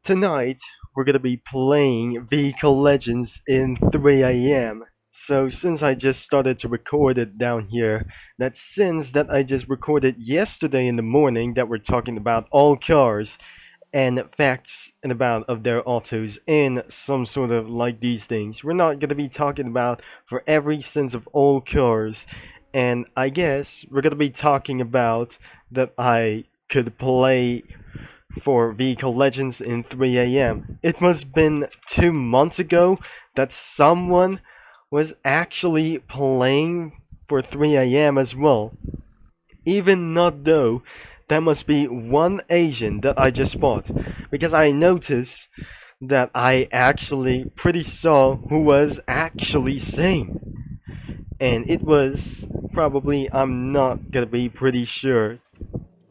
Tonight, we're gonna be playing Vehicle Legends in 3 a.m. So since I just started to record it down here, that since that I just recorded yesterday in the morning that we're talking about all cars and facts and about of their autos and some sort of like these things. We're not gonna be talking about for every sense of all cars, and I guess we're gonna be talking about that I could play for Vehicle Legends in 3 a.m. It must have been 2 months ago that someone was actually playing for 3 a.m. as well. Even not though, that must be one Asian that I just spot, because I noticed that I actually pretty saw who was actually saying, and it was probably, I'm not gonna be pretty sure,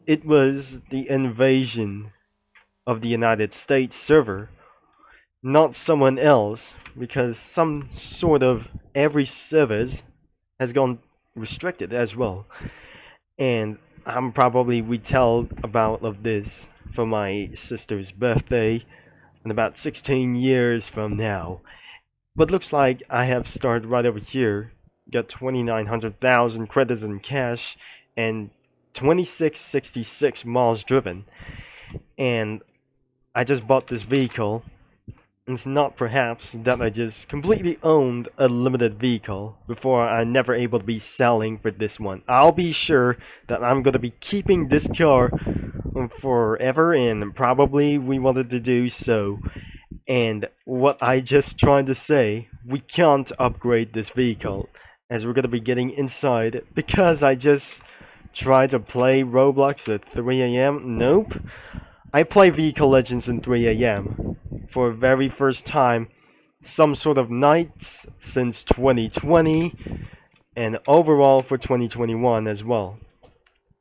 it was the invasion of the United States server, not someone else, because some sort of every service has gone restricted as well. And I'm probably we tell about of this for my sister's birthday in about 16 years from now. But looks like I have started right over here, got 2,900,000 credits in cash and 2666 miles driven. And I just bought this vehicle. It's not perhaps that I just completely owned a limited vehicle before I never able to be selling for this one. I'll be sure that I'm gonna be keeping this car forever, and probably we wanted to do so. And what I just trying to say, we can't upgrade this vehicle as we're gonna be getting inside because I just tried to play Roblox at 3 a.m. Nope. I play Vehicle Legends in 3 a.m. for the very first time, some sort of nights since 2020, and overall for 2021 as well.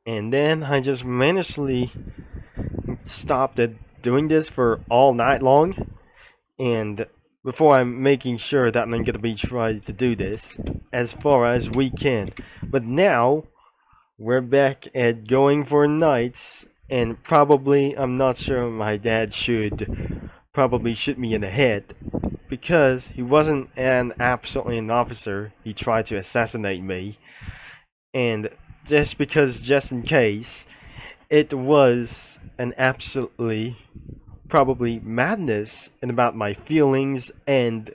And then I just managedly stopped at doing this for all night long, and before I'm making sure that I'm gonna be trying to do this as far as we can. But now we're back at going for nights, and probably I'm not sure my dad should probably shoot me in the head because he wasn't absolutely an officer. He tried to assassinate me, and just in case, it was an absolutely probably madness and about my feelings, and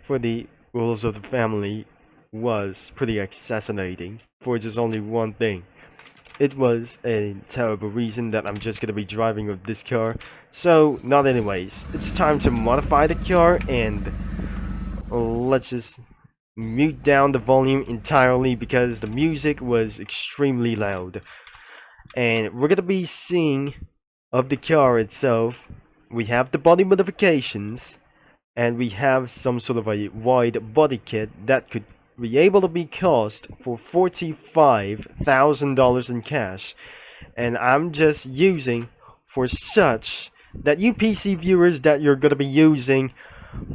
for the rules of the family was pretty assassinating for just only one thing. It was a terrible reason that I'm just gonna be driving with this car. So, not anyways. It's time to modify the car, and let's just mute down the volume entirely because the music was extremely loud. And we're gonna be seeing of the car itself. We have the body modifications, and we have some sort of a wide body kit that could be able to be cost for $45,000 in cash, and I'm just using for such that you PC viewers that you're gonna be using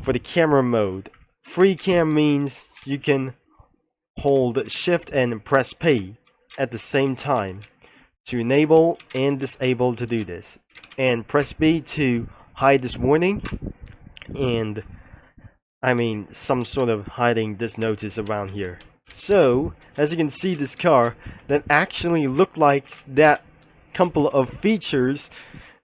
for the camera mode. Free cam means you can hold shift and press P at the same time to enable and disable to do this, and press B to hide this warning, and I mean, some sort of hiding this notice around here. So, as you can see, this car that actually looked like that couple of features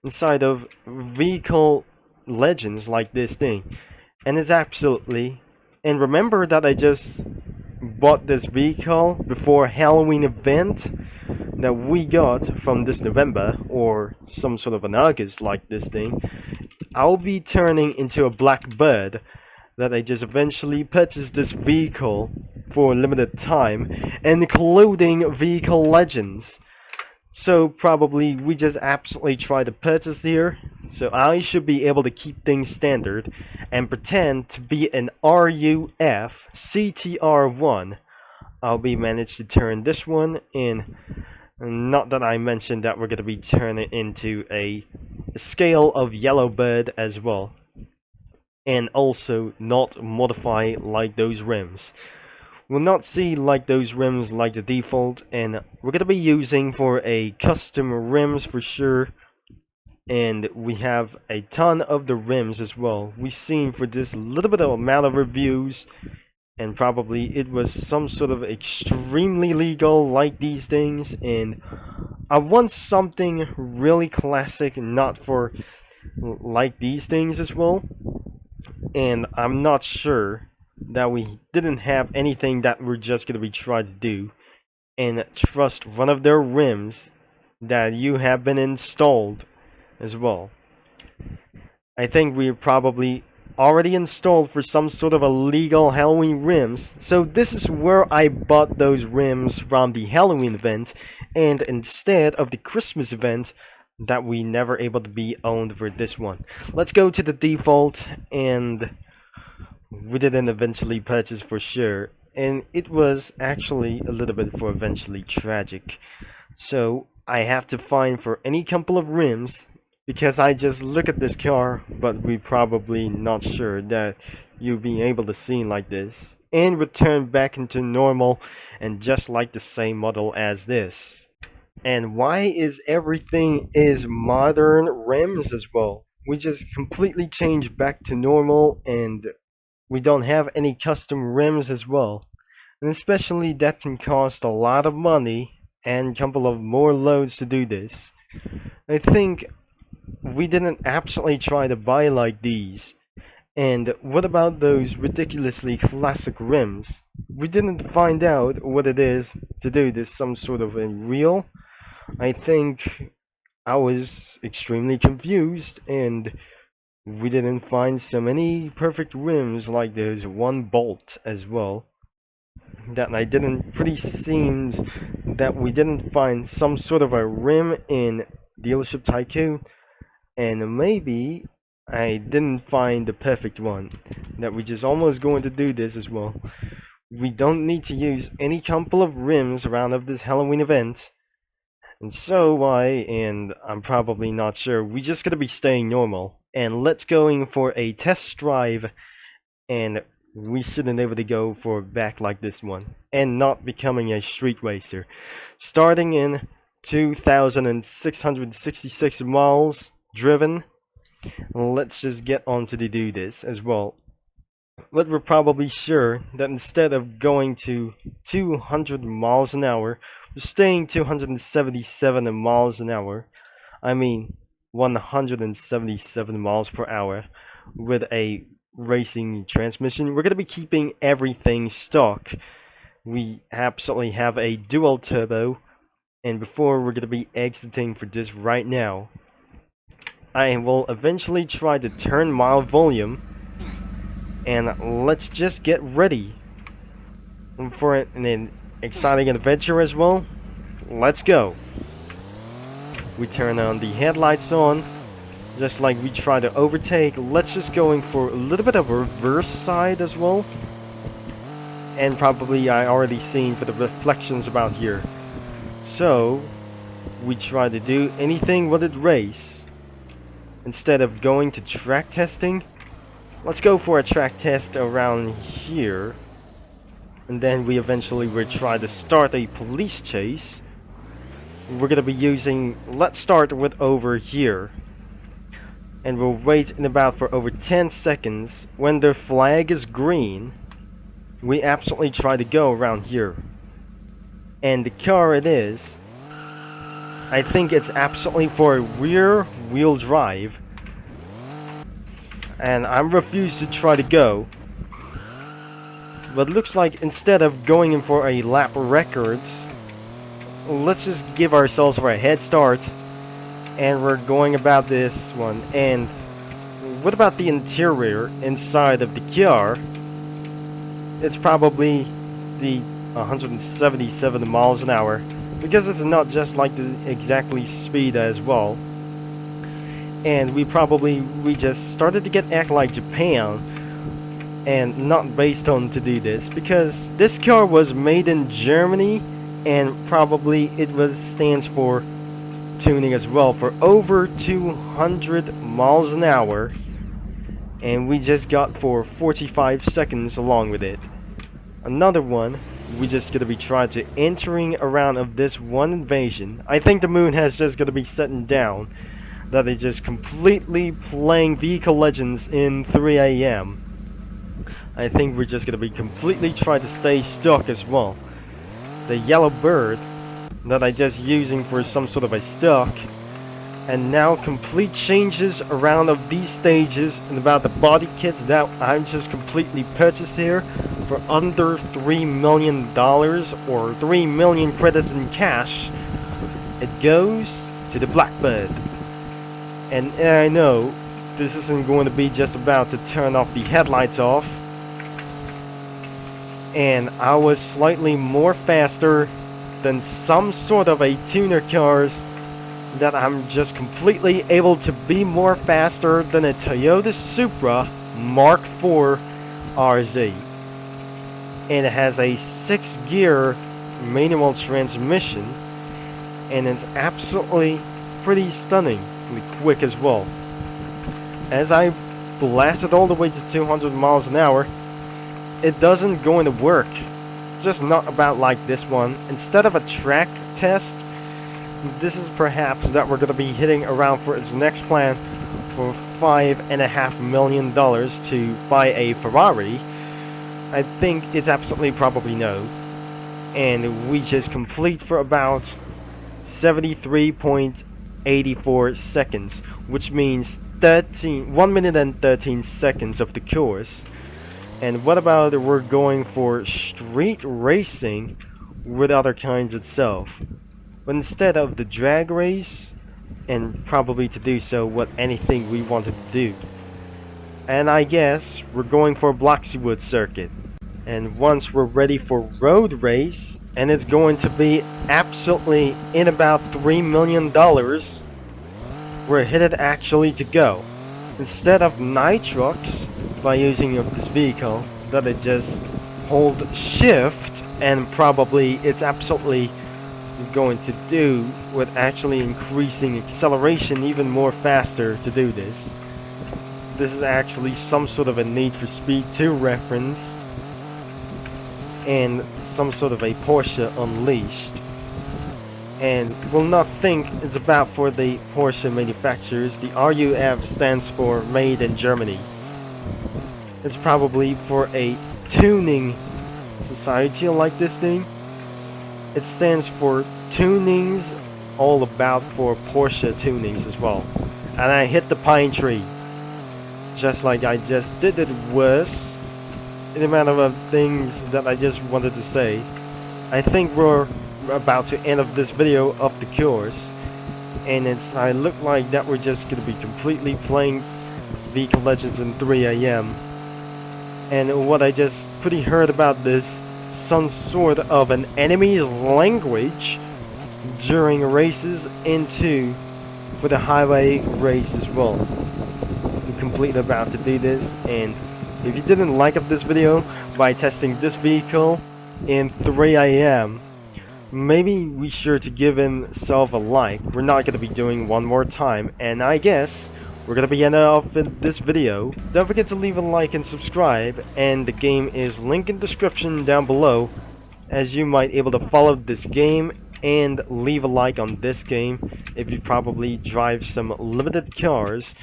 inside of Vehicle Legends like this thing. And it's absolutely, and remember that I just bought this vehicle before Halloween event that we got from this November, or some sort of an August like this thing. I'll be turning into a black bird that I just eventually purchased this vehicle for a limited time, including Vehicle Legends. So probably we just absolutely try to purchase here, so I should be able to keep things standard and pretend to be an RUF CTR1. I'll be managed to turn this one in. Not that I mentioned that we're going to be turning into a scale of yellow bird as well, and also not modify like those rims. We'll not see like those rims like the default, and we're gonna be using for a custom rims for sure, and we have a ton of the rims as well. We've seen for this little bit of amount of reviews, and probably it was some sort of extremely legal like these things, and I want something really classic, not for like these things as well. And I'm not sure that we didn't have anything that we're just gonna be trying to do and trust one of their rims that you have been installed as well. I think we probably already installed for some sort of a legal Halloween rims. So this is where I bought those rims from the Halloween event, and instead of the Christmas event that we never able to be owned for this one. Let's go to the default, and we didn't eventually purchase for sure, and it was actually a little bit for eventually tragic. So I have to find for any couple of rims, because I just look at this car, but we probably not sure that you being able to see like this and return back into normal and just like the same model as this. And why is everything is modern rims as well? We just completely changed back to normal, and we don't have any custom rims as well. And especially that can cost a lot of money and a couple of more loads to do this. I think we didn't absolutely try to buy like these. And what about those ridiculously classic rims? We didn't find out what it is to do this some sort of a real. I think I was extremely confused, and we didn't find so many perfect rims like those one bolt as well. That I didn't pretty seems that we didn't find some sort of a rim in Dealership Tycoon, and maybe I didn't find the perfect one. That we just almost going to do this as well. We don't need to use any couple of rims around of this Halloween event. And so and I'm probably not sure, we just gonna be staying normal. And let's going for a test drive, and we shouldn't be able to go for back like this one and not becoming a street racer. Starting in 2,666 miles driven, let's just get on to do this as well. But we're probably sure that instead of going to 200 miles an hour, we're staying 277 miles an hour. I mean 177 miles per hour with a racing transmission. We're going to be keeping everything stock. We absolutely have a dual turbo, and before we're going to be exiting for this right now, I will eventually try to turn my volume, and let's just get ready for an exciting adventure as well. Let's go. We turn on the headlights on, just like we try to overtake. Let's just going for a little bit of a reverse side as well, and probably I already seen for the reflections about here. So we try to do anything with it race instead of going to track testing. Let's go for a track test around here, and then we eventually will try to start a police chase. We're gonna be using, let's start with over here, and we'll wait in about for over 10 seconds. When the flag is green, we absolutely try to go around here. And the car it is, I think it's absolutely for a rear wheel drive, and I'm refused to try to go. But it looks like instead of going in for a lap records, let's just give ourselves for a head start, and we're going about this one. And what about the interior inside of the car? It's probably the 177 miles an hour, because it's not just like the exactly speed as well. And we just started to get act like Japan, and not based on to do this, because this car was made in Germany, and probably it was stands for tuning as well for over 200 miles an hour, and we just got for 45 seconds along with it. Another one, we just gonna be trying to entering around of this one invasion. I think the moon has just gonna be setting down. that is just completely playing Vehicle Legends in 3 a.m. I think we're just gonna be completely trying to stay stuck as well. The yellow bird that I just using for some sort of a stuck, and now complete changes around of these stages and about the body kits that I'm just completely purchased here for under $3 million or 3 million credits in cash. It goes to the Blackbird. And I know this isn't going to be just about to turn off the headlights off, and I was slightly more faster than some sort of a tuner cars that I'm just completely able to be more faster than a Toyota Supra Mark IV RZ. And it has a 6-gear manual transmission, and it's absolutely pretty stunningly quick as well. As I blasted all the way to 200 miles an hour, it doesn't going to work. Just not about like this one. Instead of a track test, this is perhaps that we're going to be hitting around for its next plan for $5.5 million to buy a Ferrari. I think it's absolutely probably no. And we just complete for about 73.84 seconds, which means 1 minute and 13 seconds of the course. And what about we're going for street racing with other kinds itself? But instead of the drag race, and probably to do so what anything we wanted to do. And I guess we're going for Bloxywood circuit. And once we're ready for road race, and it's going to be absolutely in about $3 million, we're headed actually to go. Instead of nitrox, by using this vehicle, that it just hold shift, and probably it's absolutely going to do with actually increasing acceleration even more faster to do this. This is actually some sort of a Need for Speed 2 reference, and some sort of a Porsche Unleashed. And we'll not think it's about for the Porsche manufacturers. The RUF stands for Made in Germany. It's probably for a tuning society like this thing. It stands for tunings, all about for Porsche tunings as well. And I hit the pine tree, just like I just did it worse. In a matter of things that I just wanted to say, I think we're about to end of this video of the course, and I look like that we're just gonna be completely playing Vehicle Legends in 3 a.m. And what I just pretty heard about this, some sort of an enemy's language during races into for the highway race as well. I'm completely about to do this, and if you didn't like up this video by testing this vehicle in 3 a.m., maybe be sure to give himself a like. We're not going to be doing one more time, and I guess we're going to be ending off this video. Don't forget to leave a like and subscribe, and the game is linked in the description down below, as you might able to follow this game and leave a like on this game if you probably drive some limited cars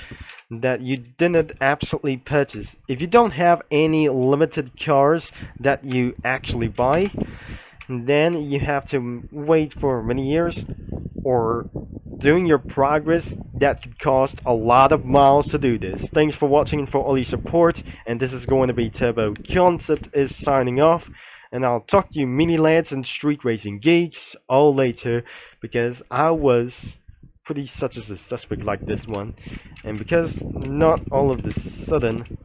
that you didn't absolutely purchase. If you don't have any limited cars that you actually buy, then you have to wait for many years, or doing your progress that could cost a lot of miles to do this. Thanks for watching and for all your support, and this is going to be Turbo Concept is signing off, and I'll talk to you mini lads and street racing geeks all later, because I was pretty such as a suspect like this one, and because not all of the sudden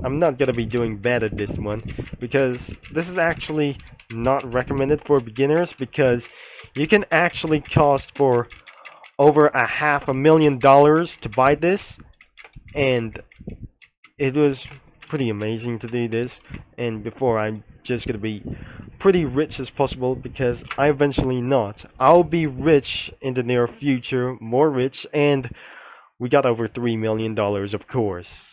I'm not gonna be doing bad at this one, because this is actually not recommended for beginners, because you can actually cost for over $500,000 to buy this, and it was pretty amazing to do this. And before, I'm just gonna be pretty rich as possible, because I eventually not. I'll be rich in the near future, more rich, and we got over $3 million, of course.